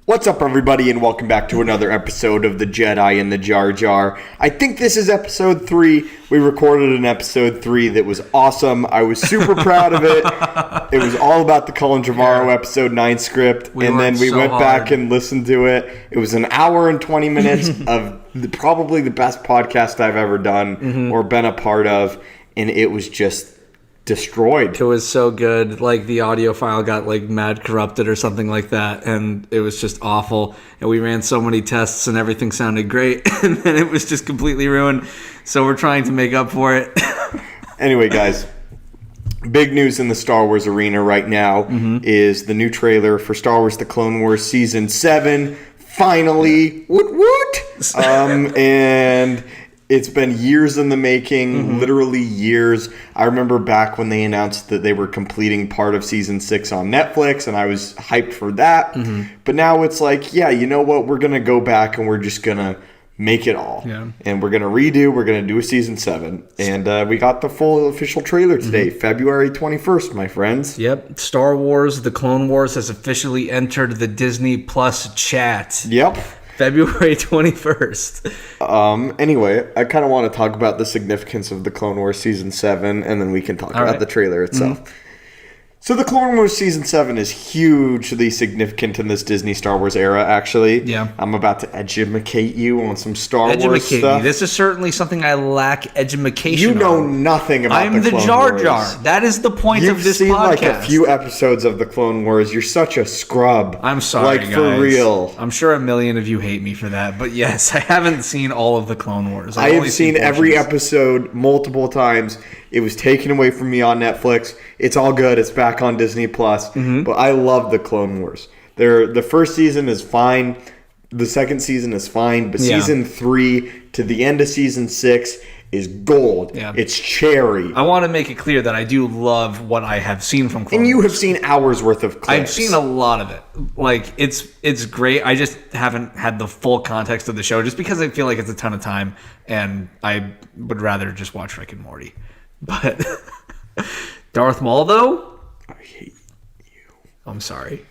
What's up, everybody, and welcome back to another episode of the Jedi and the Jar Jar. I think this is episode 3. We recorded an episode 3 that was awesome. I was super proud of it. It was all about the Colin Trevorrow episode 9 script, and then we went back and listened to it. It was an hour and 20 minutes of probably the best podcast I've ever done or been a part of, and it was just destroyed. It was so good. Like, the audio file got like mad corrupted or something like that, and it was just awful. And we ran so many tests and everything sounded great, and then it was just completely ruined. So we're trying to make up for it. Anyway, guys, big news in the Star Wars arena right now is the new trailer for Star Wars The Clone Wars Season 7. Finally! Woot woot! And it's been years in the making, literally years. I remember back when they announced that they were completing part of Season 6 on Netflix, and I was hyped for that. But now it's like, yeah, you know what? We're going to go back and we're just going to make it all. Yeah. And we're going to redo. We're going to do a Season 7. And we got the full official trailer today, February 21st, my friends. Yep. Star Wars The Clone Wars has officially entered the Disney Plus chat. Yep. February 21st. Anyway, I kind of want to talk about the significance of the Clone Wars Season 7, and then we can talk about the trailer itself. So the Clone Wars Season 7 is hugely significant in this Disney Star Wars era, actually. Yeah. I'm about to educate you on some Star Wars stuff. Me. This is certainly something I lack education You know nothing about I'm the Clone Jar Wars. Jar. That is the point of this podcast. You've seen like a few episodes of the Clone Wars. You're such a scrub. I'm sorry, like, guys. for real. I'm sure a million of you hate me for that. But yes, I haven't seen all of the Clone Wars. I have seen every episode multiple times. It was taken away from me on Netflix. It's all good. It's back on Disney Plus. But I love the Clone Wars. The first season is fine. The second season is fine. But Season 3 to the end of Season 6 is gold. Yeah. It's cherry. I want to make it clear that I do love what I have seen from Clone Wars. And you have seen hours worth of clips. I've seen a lot of it. Like, it's great. I just haven't had the full context of the show just because I feel like it's a ton of time. And I would rather just watch Rick and Morty. But Darth Maul, though? I hate you. I'm sorry.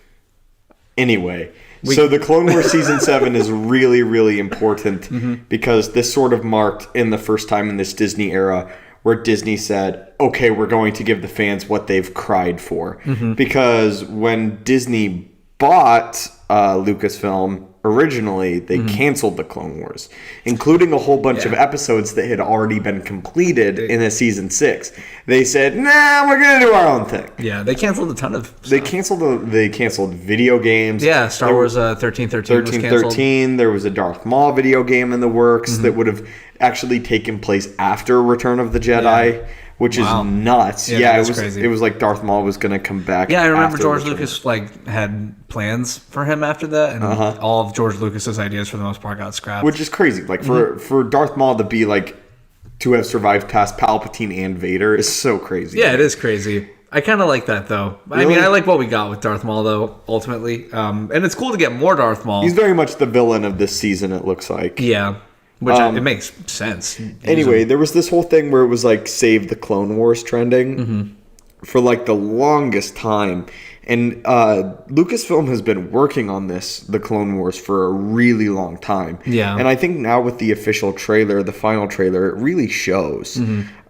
Anyway, so the Clone Wars Season 7 is really, really important because this sort of marked in the first time in this Disney era where Disney said, okay, we're going to give the fans what they've cried for. Because when Disney bought Lucasfilm, originally, they canceled the Clone Wars, including a whole bunch of episodes that had already been completed in a Season 6. They said, nah, we're going to do our own thing. Yeah, they canceled a ton of stuff. They canceled video games. Yeah, Star Wars 1313 was canceled. 1313, there was a Darth Maul video game in the works that would have actually taken place after Return of the Jedi. Which is nuts. Yeah, it was crazy. It was like Darth Maul was going to come back. Yeah, I remember George Lucas had plans for him after that, and all of George Lucas's ideas for the most part got scrapped. Which is crazy. Like for Darth Maul to be to have survived past Palpatine and Vader is so crazy. Yeah, it is crazy. I kind of like that though. Really? I mean, I like what we got with Darth Maul though. Ultimately, and it's cool to get more Darth Maul. He's very much the villain of this season. It looks like. Yeah. Which it makes sense. Anyway, there was this whole thing where it was like Save the Clone Wars trending for like the longest time. And Lucasfilm has been working on the Clone Wars, for a really long time. Yeah. And I think now with the official trailer, the final trailer, it really shows.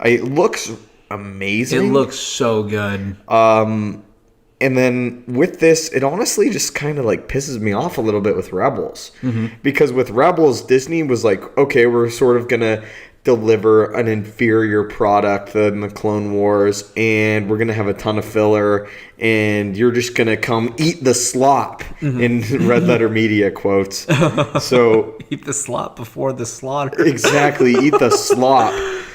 It looks amazing. It looks so good. And then with this, it honestly just kind of like pisses me off a little bit with Rebels. Because with Rebels, Disney was like, okay, we're sort of going to deliver an inferior product than the Clone Wars, and we're going to have a ton of filler, and you're just going to come eat the slop, in Red Letter Media quotes. So eat the slop before the slaughter. Exactly, eat the slop.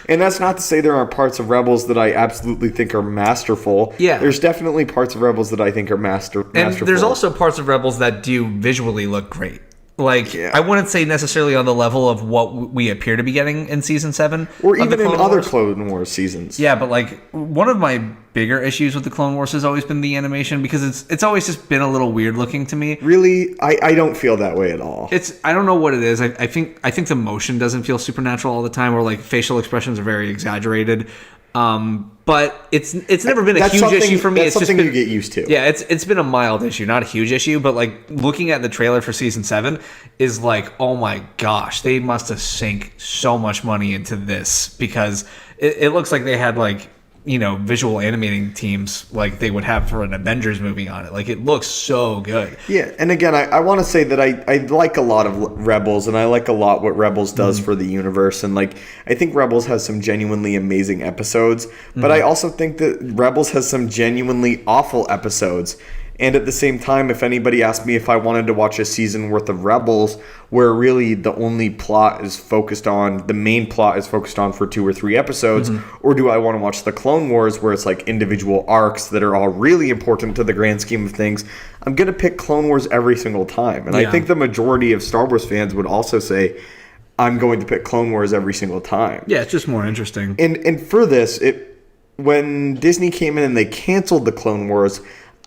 And that's not to say there aren't parts of Rebels that I absolutely think are masterful. Yeah. There's definitely parts of Rebels that I think are masterful. And there's also parts of Rebels that do visually look great. Like, I wouldn't say necessarily on the level of what we appear to be getting in Season 7. Or even in other Clone Wars seasons. Yeah, but like, one of my bigger issues with the Clone Wars has always been the animation, because it's always just been a little weird looking to me. Really? I don't feel that way at all. I don't know what it is. I think the motion doesn't feel supernatural all the time, or like facial expressions are very exaggerated. But it's never been a That's huge something- issue for me. that's It's just something been, you get used to. Yeah, it's been a mild issue, not a huge issue. But like looking at the trailer for season 7 is like, oh my gosh, they must have sank so much money into this, because it looks like they had like, you know, visual animating teams like they would have for an Avengers movie on it. Like, it looks so good. Yeah, and again, I want to say that I like a lot of Rebels, and I like a lot what Rebels does for the universe, and like I think Rebels has some genuinely amazing episodes, but I also think that Rebels has some genuinely awful episodes. And at the same time, if anybody asked me if I wanted to watch a season worth of Rebels, where really the only plot is focused on, the main plot is focused on for 2 or 3 episodes, or do I want to watch the Clone Wars, where it's like individual arcs that are all really important to the grand scheme of things, I'm going to pick Clone Wars every single time. And I think the majority of Star Wars fans would also say, I'm going to pick Clone Wars every single time. Yeah, it's just more interesting. And for this, when Disney came in and they canceled the Clone Wars,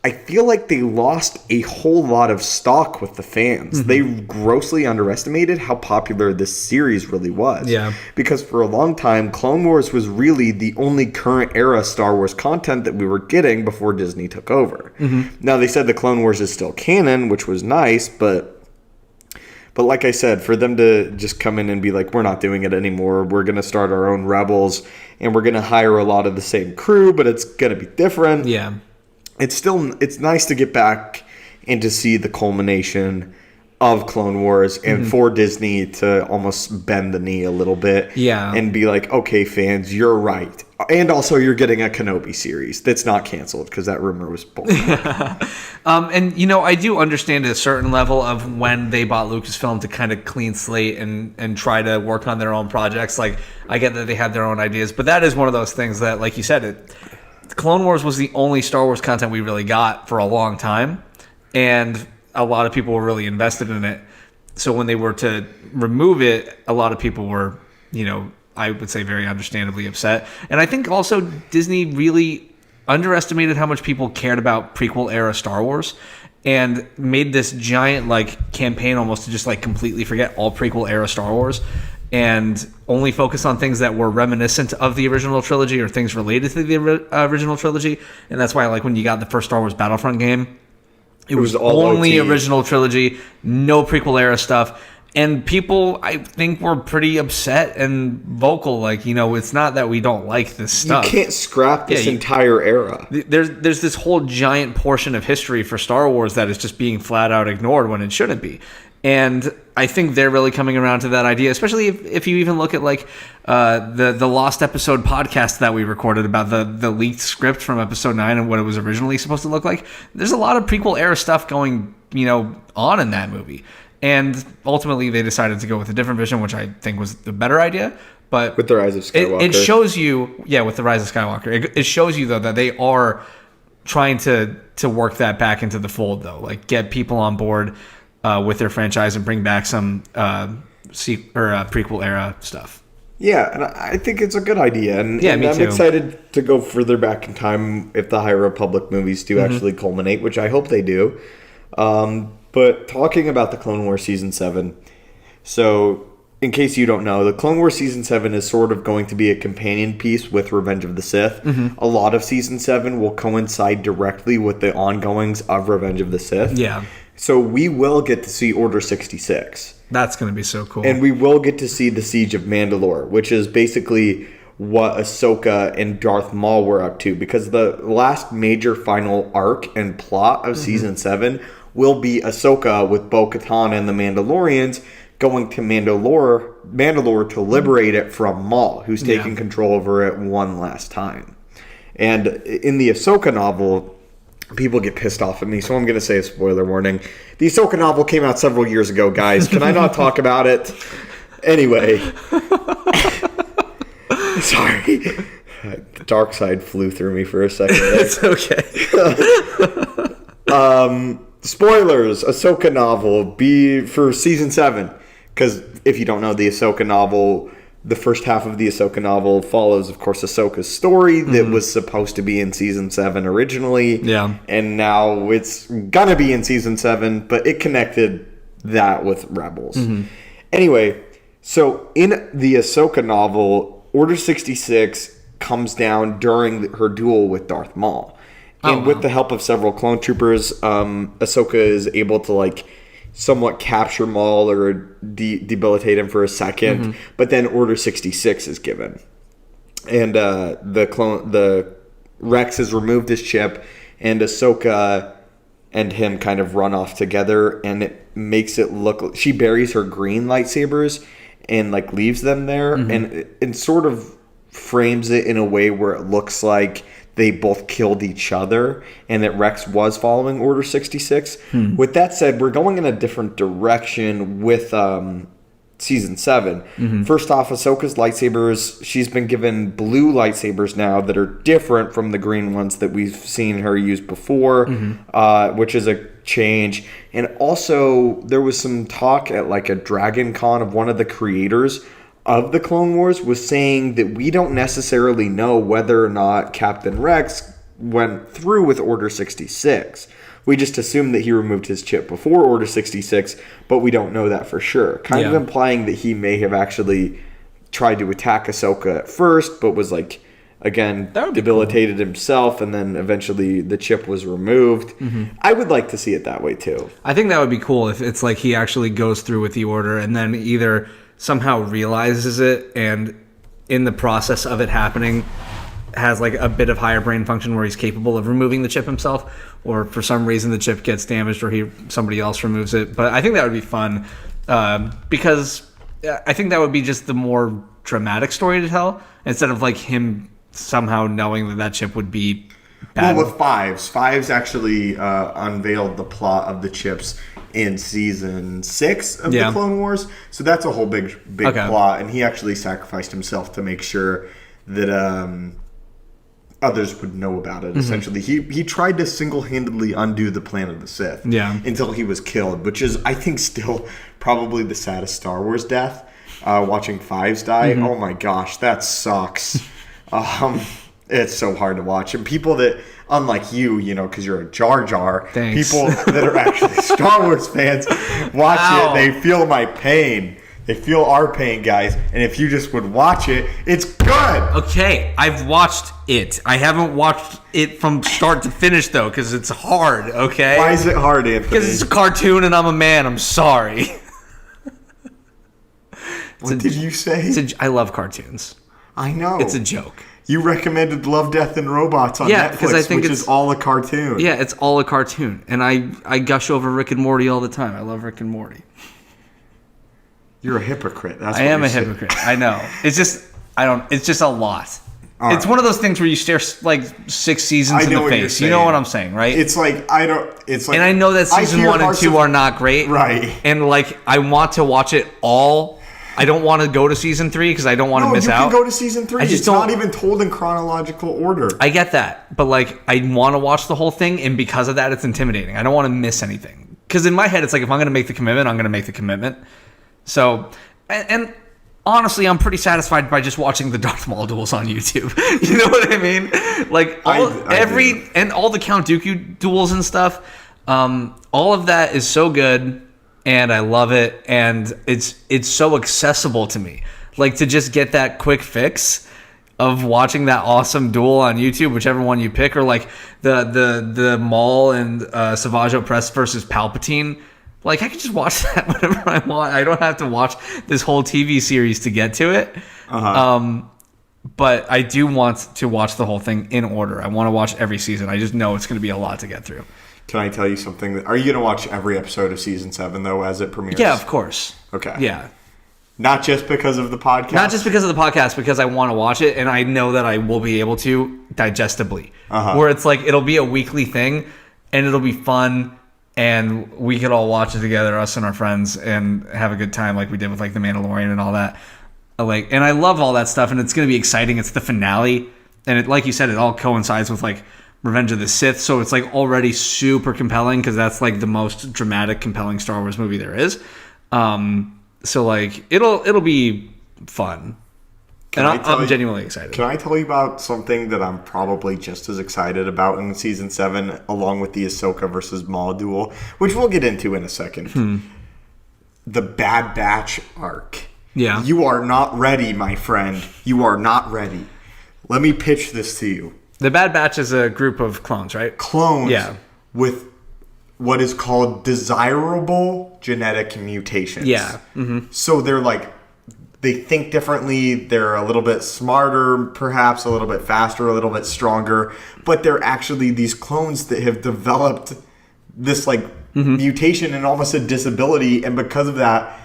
I feel like they lost a whole lot of stock with the fans. They grossly underestimated how popular this series really was. Yeah. Because for a long time, Clone Wars was really the only current era Star Wars content that we were getting before Disney took over. Now, they said the Clone Wars is still canon, which was nice, but like I said, for them to just come in and be like, we're not doing it anymore, we're going to start our own Rebels, and we're going to hire a lot of the same crew, but it's going to be different. Yeah. It's nice to get back and to see the culmination of Clone Wars, and for Disney to almost bend the knee a little bit, and be like, okay, fans, you're right. And also, you're getting a Kenobi series that's not canceled, because that rumor was bullshit. And, you know, I do understand a certain level of when they bought Lucasfilm to kind of clean slate and try to work on their own projects. Like, I get that they had their own ideas, but that is one of those things that, like you said, Clone Wars was the only Star Wars content we really got for a long time, and a lot of people were really invested in it. So when they were to remove it, a lot of people were, you know, I would say very understandably upset. And I think also Disney really underestimated how much people cared about prequel era Star Wars, and made this giant like campaign almost to just like completely forget all prequel era Star Wars and only focus on things that were reminiscent of the original trilogy or things related to the original trilogy. And that's why, like, when you got the first Star Wars Battlefront game, it was all only OT. Original trilogy, no prequel era stuff. And people, I think, were pretty upset and vocal. Like, you know, it's not that we don't like this stuff. You can't scrap this entire era. There's this whole giant portion of history for Star Wars that is just being flat out ignored when it shouldn't be. And I think they're really coming around to that idea, especially if you even look at like the Lost Episode podcast that we recorded about the leaked script from Episode 9 and what it was originally supposed to look like. There's a lot of prequel era stuff going, you know, on in that movie. And ultimately they decided to go with a different vision, which I think was the better idea. But with the Rise of Skywalker. It shows you, with the Rise of Skywalker, it shows you, though, that they are trying to work that back into the fold, though. Like, get people on board with their franchise and bring back some prequel era stuff. Yeah, and I think it's a good idea. And me I'm too. excited to go further back in time if the High Republic movies do actually culminate, which I hope they do. But talking about the Clone Wars Season 7, so in case you don't know, the Clone Wars Season 7 is sort of going to be a companion piece with Revenge of the Sith. A lot of Season 7 will coincide directly with the ongoings of Revenge of the Sith. Yeah. So we will get to see Order 66. That's going to be so cool. And we will get to see the Siege of Mandalore, which is basically what Ahsoka and Darth Maul were up to. Because the last major final arc and plot of Season 7 will be Ahsoka with Bo-Katan and the Mandalorians going to Mandalore to liberate it from Maul, who's taking control over it one last time. And in the Ahsoka novel, people get pissed off at me, so I'm going to say a spoiler warning. The Ahsoka novel came out several years ago, guys. Can I not talk about it? Anyway. Sorry. The dark side flew through me for a second. It's okay. Spoilers, Ahsoka novel, for Season 7. Because if you don't know the Ahsoka novel, the first half of the Ahsoka novel follows, of course, Ahsoka's story that was supposed to be in Season 7 originally. Yeah. And now it's going to be in Season 7, but it connected that with Rebels. Anyway, so in the Ahsoka novel, Order 66 comes down during her duel with Darth Maul. And with the help of several clone troopers, Ahsoka is able to, like, somewhat capture Maul or debilitate him for a second. But then Order 66 is given. And the Rex has removed his chip, and Ahsoka and him kind of run off together, and it makes it look... She buries her green lightsabers and, like, leaves them there, and sort of frames it in a way where it looks like they both killed each other and that Rex was following Order 66. With that said, we're going in a different direction with Season 7. First off, Ahsoka's lightsabers, she's been given blue lightsabers now that are different from the green ones that we've seen her use before, which is a change. And also, there was some talk at like a Dragon Con of one of the creators of the Clone Wars was saying that we don't necessarily know whether or not Captain Rex went through with Order 66. We just assume that he removed his chip before Order 66, but we don't know that for sure. Kind of implying that he may have actually tried to attack Ahsoka at first, but was like, again, debilitated himself, and then eventually the chip was removed. I would like to see it that way too. I think that would be cool if it's like he actually goes through with the order and then either somehow realizes it and in the process of it happening has like a bit of higher brain function where he's capable of removing the chip himself, or for some reason the chip gets damaged or somebody else removes it. But I think that would be fun because I think that would be just the more dramatic story to tell instead of like him somehow knowing that chip would be bad. Well, with Fives actually unveiled the plot of the chips in season 6 of the Clone Wars, so that's a whole big plot, and he actually sacrificed himself to make sure that others would know about it. Essentially, he tried to single-handedly undo the plan of the Sith until he was killed, which is, I think, still probably the saddest Star Wars death. Watching Fives die, oh my gosh, that sucks. It's so hard to watch, and people that, unlike you know, because you're a Jar Jar, people that are actually Star Wars fans watch it, they feel my pain. They feel our pain, guys. And if you just would watch it, it's good. Okay, I've watched it. I haven't watched it from start to finish, though, because it's hard, okay? Why is it hard, Anthony? Because it's a cartoon and I'm a man. I'm sorry. What did you say? I love cartoons. I know. It's a joke. You recommended Love, Death, and Robots on Netflix, I think which is all a cartoon. Yeah, it's all a cartoon. And I gush over Rick and Morty all the time. I love Rick and Morty. You're a hypocrite. I am a hypocrite. I know. It's just it's just a lot. It's one of those things where you stare like 6 seasons in the face. You know what I'm saying, right? It's like and I know that season 1 and 2 are not great. Right. And like I want to watch it all. I don't want to go to season 3 because I don't want to miss out. No, you can go to season 3. It's not even told in chronological order. I get that. But like I want to watch the whole thing, and because of that it's intimidating. I don't want to miss anything. Because in my head it's like if I'm going to make the commitment, I'm going to make the commitment. So, and honestly, I'm pretty satisfied by just watching the Darth Maul duels on YouTube. You know what I mean? Like all the Count Dooku duels and stuff. All of that is so good, and I love it, and it's so accessible to me. Like to just get that quick fix of watching that awesome duel on YouTube, whichever one you pick, or like the Maul and Savage Opress versus Palpatine. Like, I can just watch that whenever I want. I don't have to watch this whole TV series to get to it. But I do want to watch the whole thing in order. I want to watch every season. I just know it's going to be a lot to get through. Can I tell you something? Are you going to watch every episode of Season 7, though, as it premieres? Yeah, of course. Okay. Yeah. Not just because of the podcast? Not just because of the podcast, because I want to watch it, and I know that I will be able to digestibly. Where it's like, it'll be a weekly thing, and it'll be fun, and we could all watch it together, us and our friends, and have a good time like we did with like The Mandalorian and all that. And I love all that stuff, and it's going to be exciting. It's the finale, and it, like you said, it all coincides with like Revenge of the Sith, so it's like already super compelling because that's like the most dramatic, compelling Star Wars movie there is. So like it'll be fun. And I'm genuinely excited. Can I tell you about something that I'm probably just as excited about in Season 7, along with the Ahsoka versus Maul duel, which we'll get into in a second? The Bad Batch arc. Yeah. You are not ready, my friend. You are not ready. Let me pitch this to you. The Bad Batch is a group of clones, right? Clones Yeah. with what is called desirable genetic mutations. Yeah. Mm-hmm. So they're like, they think differently. They're a little bit smarter, perhaps a little bit faster, a little bit stronger. But they're actually these clones that have developed this like mutation and almost a disability. And because of that,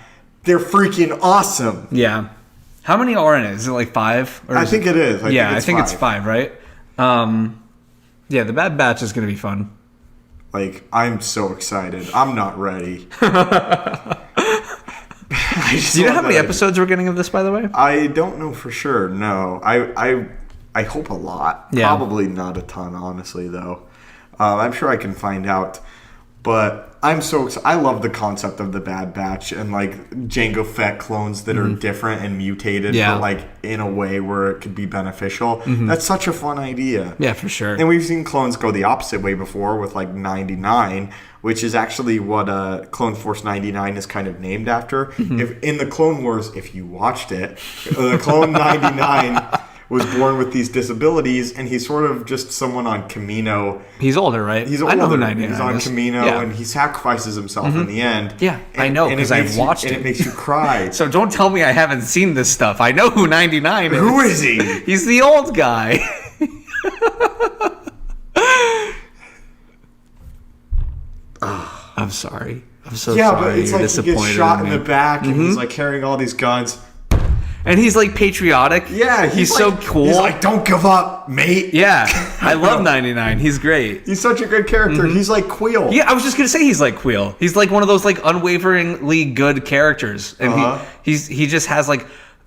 they're freaking awesome. Yeah. How many are in it? Is it like 5? Or I think it is. I think it's 5, right? Yeah, the Bad Batch is going to be fun. Like, I'm so excited. I'm not ready. Do you know how many episodes we're getting of this, by the way? I don't know for sure. No, I hope a lot. Yeah. Probably not a ton, honestly, though. I'm sure I can find out. But I'm so excited. I love the concept of the Bad Batch and like Jango Fett clones that are different and mutated, but like in a way where it could be beneficial. That's such a fun idea. Yeah, for sure. And we've seen clones go the opposite way before with like 99, which is actually what Clone Force 99 is kind of named after. If in the Clone Wars, if you watched it, the Clone 99 was born with these disabilities, and he's sort of just someone on Camino. He's older, right? He's older. I know who 99 He's on is. Camino, and he sacrifices himself in the end. Yeah, and, I know, because I've watched it. And it makes you cry. So don't tell me I haven't seen this stuff. I know who 99 is. Who is he? He's the old guy. I'm sorry. I'm so Yeah, sorry. but it's You're like he disappointed gets shot in in me. the back, and he's like carrying all these guns. And he's like patriotic. Yeah, he's like, so cool. He's like, "Don't give up, mate." Yeah, I love 99. He's great. He's such a good character. He's like Queel. Yeah, I was just gonna say he's like Queel. He's like one of those like unwaveringly good characters, and he just has like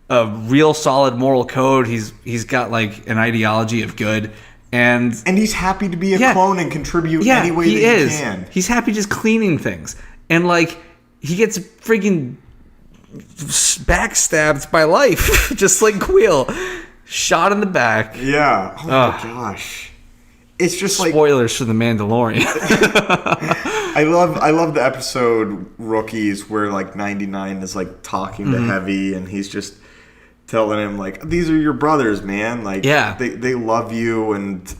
a real solid moral code. He's got like an ideology of good, and he's happy to be a clone and contribute any way he that is. he can. He's happy just cleaning things, and like he gets freaking backstabbed by life, just like Queel, shot in the back. Yeah. Oh my gosh. It's just like spoilers for the Mandalorian. I love the episode Rookies where like 99 is like talking to Heavy, and he's just telling him like, these are your brothers, man. Like they love you, and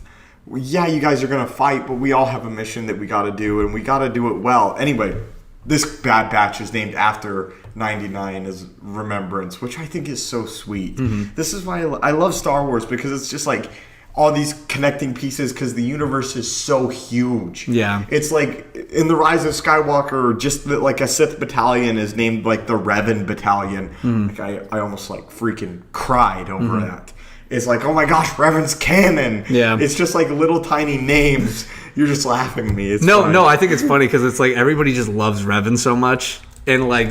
yeah, you guys are gonna fight, but we all have a mission that we gotta do, and we gotta do it well. Anyway, this Bad Batch is named after 99 as remembrance, which I think is so sweet. This is why I love Star Wars, because it's just like all these connecting pieces, because the universe is so huge. Yeah. It's like in The Rise of Skywalker, just like a Sith battalion is named like the Revan Battalion. Like I almost like freaking cried over that. It's like, oh my gosh, Revan's canon. Yeah. It's just like little tiny names. You're just laughing at me. It's No, fun. I think it's funny because it's like everybody just loves Revan so much, and like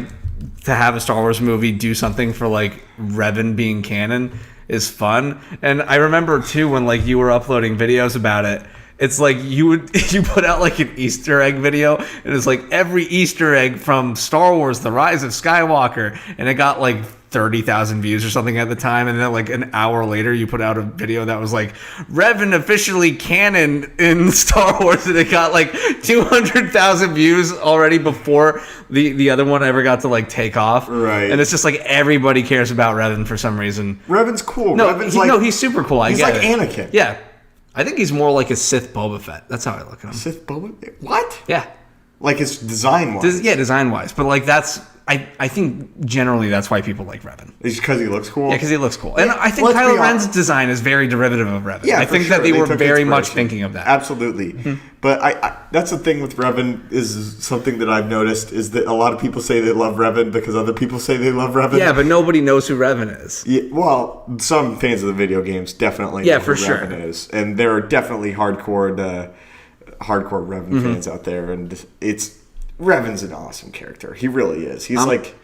to have a Star Wars movie do something for like Revan being canon is fun. And I remember too when like you were uploading videos about it. It's like you put out like an Easter egg video, and it's like every Easter egg from Star Wars: The Rise of Skywalker, and it got like 30,000 views or something at the time, and then like an hour later you put out a video that was like Revan officially canon in Star Wars, and it got like 200,000 views already before the other one ever got to like take off. Right. And it's just like everybody cares about Revan for some reason. Revan's cool. No, Revan's he's super cool. He's like Anakin. Yeah. I think he's more like a Sith Boba Fett. That's how I look at him. Sith Boba? What? Yeah. Like his design wise. Design wise. But like that's I think generally that's why people like Revan. It's because he looks cool? Yeah, because he looks cool. And I think Let's be Kylo Ren's honest. design is very derivative of Revan. Yeah, I think for that sure. they were took very much inspiration. thinking of that. Absolutely. But I that's the thing with Revan, is something that I've noticed, is that a lot of people say they love Revan because other people say they love Revan. Yeah, but nobody knows who Revan is. Yeah, well, some fans of the video games definitely know for who sure. Revan is. And there are definitely hardcore Revan fans out there. And Revan's an awesome character. He really is. He's like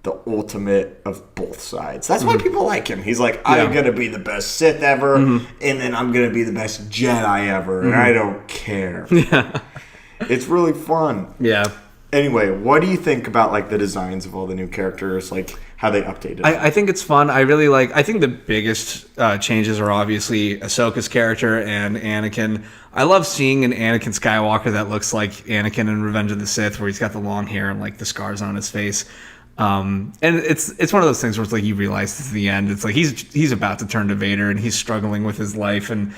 the ultimate of both sides. That's why people like him. He's like, I'm going to be the best Sith ever, and then I'm going to be the best Jedi ever, and I don't care. Yeah. It's really fun. Yeah. Anyway, what do you think about like the designs of all the new characters, like how they updated? I think it's fun. I really like. I think the biggest changes are obviously Ahsoka's character and Anakin. I love seeing an Anakin Skywalker that looks like Anakin in Revenge of the Sith, where he's got the long hair and like the scars on his face. And it's one of those things where it's like you realize it's the end. It's like he's about to turn to Vader, and he's struggling with his life and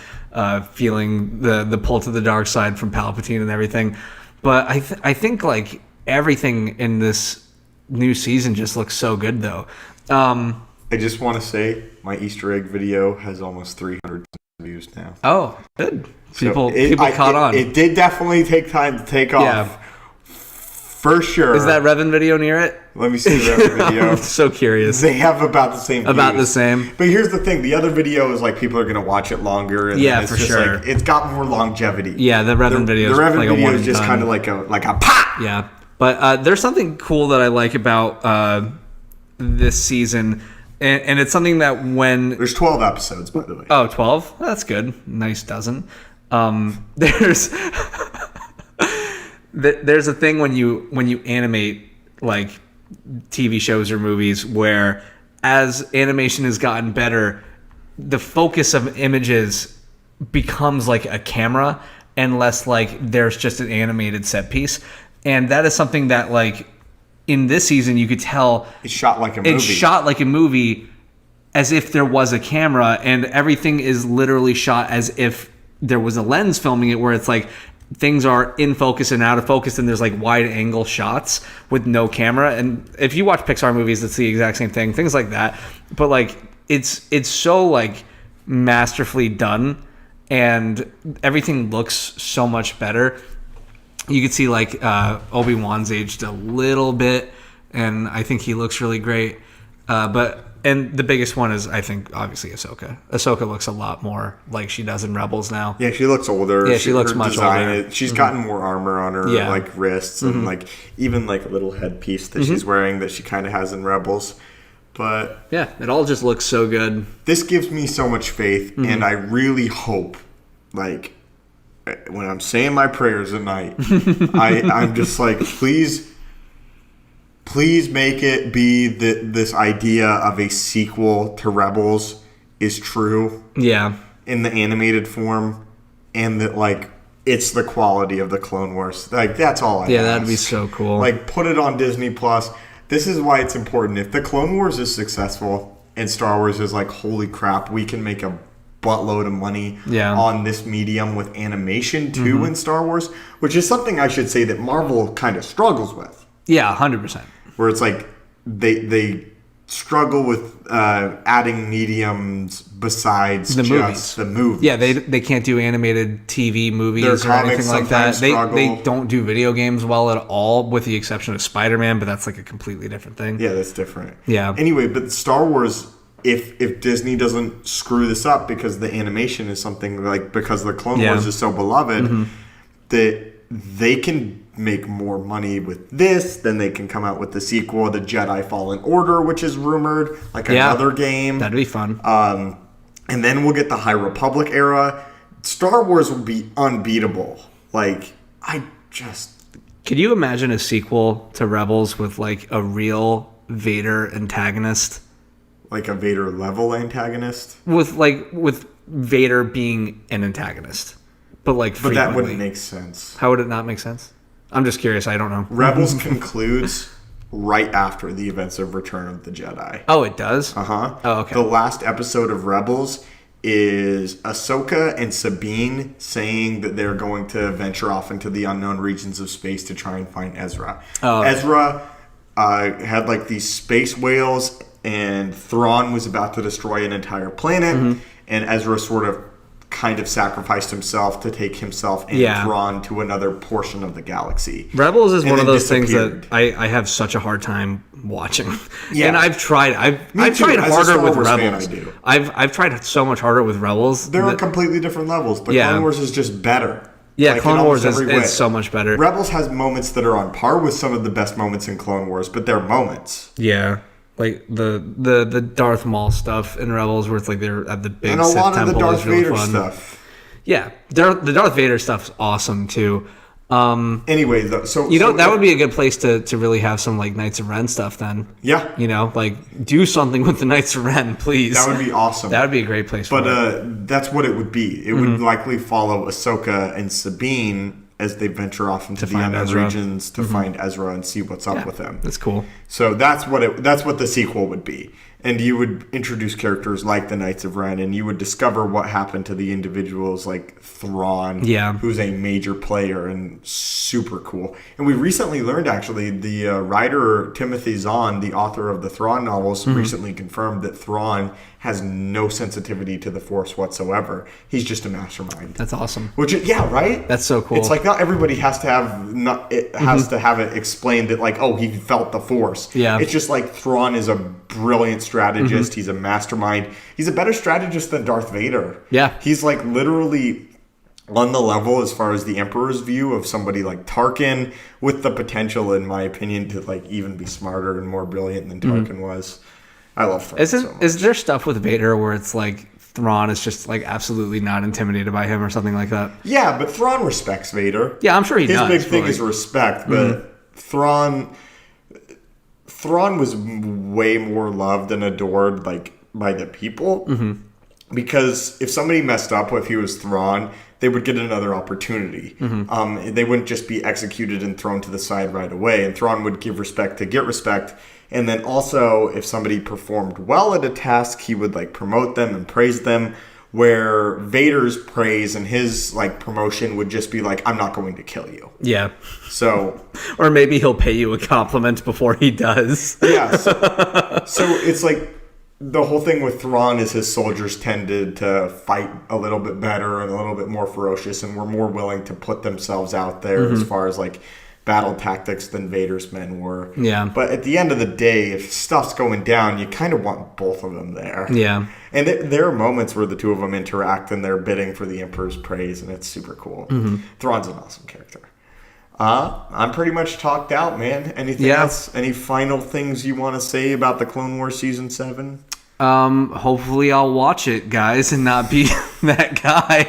feeling the pull to the dark side from Palpatine and everything. But I think like everything in this new season just looks so good, though. I just want to say my Easter egg video has almost 300 views now. Oh, good. So people caught on. It did definitely take time to take off. For sure. Is that Revan video near it? Let me see the Revan video. I'm so curious. They have about the same views. About the same. But here's the thing. The other video is like people are going to watch it longer. And Yeah, it's for just sure. Like, it's got more longevity. Yeah, the Revan video is the Revan like video a one is just kind of like a pop. Yeah. But there's something cool that I like about this season. And it's something that when... There's 12 episodes, by the way. Oh, 12? That's good. Nice dozen. There's... There's a thing when you animate like TV shows or movies where as animation has gotten better, the focus of images becomes like a camera and less like there's just an animated set piece. And that is something that like in this season you could tell it's shot like a movie. It's shot like a movie as if there was a camera, and everything is literally shot as if there was a lens filming it, where it's like things are in focus and out of focus, and there's like wide angle shots with no camera. And if you watch Pixar movies, it's the exact same thing, things like that. But like it's so like masterfully done, and everything looks so much better. You could see like Obi-Wan's aged a little bit, and I think he looks really great. And the biggest one is, I think, obviously Ahsoka. Ahsoka looks a lot more like she does in Rebels now. Yeah, she looks older. Yeah, she looks much older. She's gotten more armor on her like wrists and like even like a little headpiece that she's wearing that she kind of has in Rebels. But yeah, it all just looks so good. This gives me so much faith, and I really hope, like, when I'm saying my prayers at night, I'm just like, please make it be that this idea of a sequel to Rebels is true. Yeah. In the animated form, and that like it's the quality of the Clone Wars. Like that's all I ask. That'd be so cool. Like put it on Disney Plus. This is why it's important. If the Clone Wars is successful and Star Wars is like, holy crap, we can make a buttload of money on this medium with animation too in Star Wars, which is something I should say that Marvel kind of struggles with. Yeah, 100%. Where it's like they struggle with adding mediums besides the movies. Yeah, they can't do animated TV movies or anything like that. They don't do video games well at all, with the exception of Spider-Man, but that's like a completely different thing. Yeah, that's different. Yeah. Anyway, but Star Wars, if Disney doesn't screw this up, because the animation is something like, because the Clone Wars is so beloved, that they can make more money with this, then they can come out with the sequel, the Jedi Fallen Order, which is rumored, like another game. That'd be fun. And then we'll get the High Republic era. Star Wars will be unbeatable. Like, Could you imagine a sequel to Rebels with like a real Vader antagonist? Like a Vader level antagonist? With Vader being an antagonist. But that wouldn't make sense. How would it not make sense? I'm just curious. I don't know. Rebels concludes right after the events of Return of the Jedi. Oh, it does? Uh-huh. Oh, okay. The last episode of Rebels is Ahsoka and Sabine saying that they're going to venture off into the unknown regions of space to try and find Ezra. Oh. Ezra had like these space whales, and Thrawn was about to destroy an entire planet, and Ezra sort of kind of sacrificed himself to take himself and Thrawn to another portion of the galaxy. Rebels is one of those things that I have such a hard time watching. Yeah. And I've tried harder with Rebels. I've tried so much harder with Rebels. They're on completely different levels. The Clone Wars is just better. Yeah, Clone Wars is so much better. Rebels has moments that are on par with some of the best moments in Clone Wars, but they're moments. Yeah. Like the Darth Maul stuff in Rebels, where it's like they're at the big and a Sith lot of temple, the Darth really Vader fun. stuff. Yeah, the Darth Vader stuff's awesome too. Anyway, though, that would be a good place to really have some like Knights of Ren stuff then. Yeah, like do something with the Knights of Ren, please. That would be awesome. That would be a great place. But that's what it would be. It would likely follow Ahsoka and Sabine as they venture off into the find unknown Ezra. regions to find Ezra and see what's up with him. That's cool. So that's what the sequel would be. And you would introduce characters like the Knights of Ren, and you would discover what happened to the individuals like Thrawn, who's a major player and super cool. And we recently learned, actually, the writer Timothy Zahn, the author of the Thrawn novels, recently confirmed that Thrawn has no sensitivity to the Force whatsoever. He's just a mastermind. That's awesome. Which, right? That's so cool. It's like not everybody has to have it explained that like, oh, he felt the Force. Yeah. It's just like Thrawn is a brilliant strategist. He's a mastermind. He's a better strategist than Darth Vader. Yeah. He's like literally on the level as far as the Emperor's view of somebody like Tarkin, with the potential, in my opinion, to like even be smarter and more brilliant than Tarkin was. I love Thrawn so much. Is there stuff with Vader where it's like Thrawn is just like absolutely not intimidated by him or something like that? Yeah, but Thrawn respects Vader. Yeah, I'm sure he does. His big thing is respect, but Thrawn was way more loved and adored like by the people, because if somebody messed up, if he was Thrawn, they would get another opportunity. They wouldn't just be executed and thrown to the side right away. And Thrawn would give respect to get respect. And then also, if somebody performed well at a task, he would like promote them and praise them. Where Vader's praise and his like promotion would just be like, I'm not going to kill you. Yeah. So, or maybe he'll pay you a compliment before he does. Yeah. So it's like the whole thing with Thrawn is his soldiers tended to fight a little bit better and a little bit more ferocious, and were more willing to put themselves out there as far as like battle tactics than Vader's men were. Yeah. But at the end of the day, if stuff's going down, you kind of want both of them there. Yeah. And there are moments where the two of them interact and they're bidding for the Emperor's praise, and it's super cool. Thrawn's an awesome character. I'm pretty much talked out, man. Anything else? Any final things you want to say about the Clone Wars Season 7? Hopefully I'll watch it, guys, and not be that guy.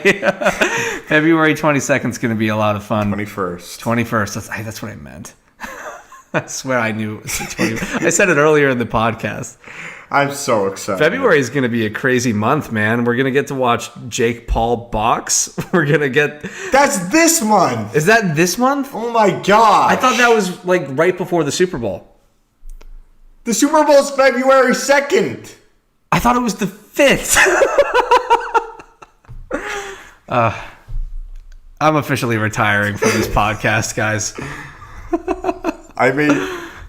February 22nd is going to be a lot of fun. 21st. That's what I meant. I swear I knew it was the 20th. I said it earlier in the podcast. I'm so excited. February is going to be a crazy month, man. We're going to get to watch Jake Paul box. We're going to get... That's this month! Is that this month? Oh my god! I thought that was like right before the Super Bowl. The Super Bowl is February 2nd! I thought it was the 5th. I'm officially retiring from this podcast, guys. I mean,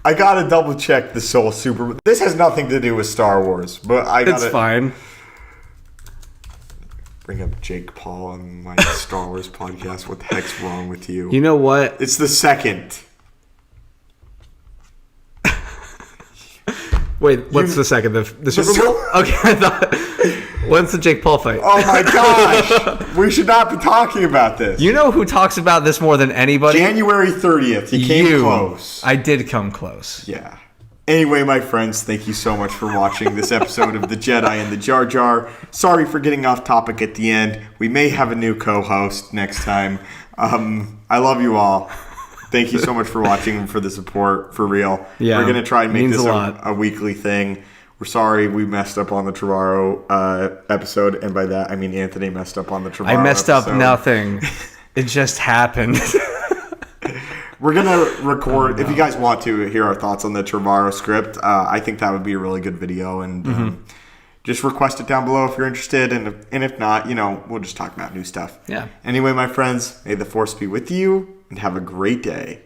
I gotta double check the Soul Super Bowl. This has nothing to do with Star Wars, but I gotta... It's fine. Bring up Jake Paul on my Star Wars podcast. What the heck's wrong with you? You know what? It's the 2nd. Wait, what's the second? The Super Bowl? Okay, I thought... When's the Jake Paul fight? Oh my gosh! We should not be talking about this. You know who talks about this more than anybody? January 30th. You came close. I did come close. Yeah. Anyway, my friends, thank you so much for watching this episode of The Jedi and the Jar Jar. Sorry for getting off topic at the end. We may have a new co-host next time. I love you all. Thank you so much for watching and for the support, for real. Yeah, we're going to try and make this a weekly thing. We're sorry we messed up on the Trevorrow episode, and by that I mean Anthony messed up on the Trevorrow episode. I messed up nothing. It just happened. We're going to record, if you guys want to hear our thoughts on the Trevorrow script, I think that would be a really good video, and just request it down below if you're interested, and if not, we'll just talk about new stuff. Yeah. Anyway, my friends, may the Force be with you, and have a great day.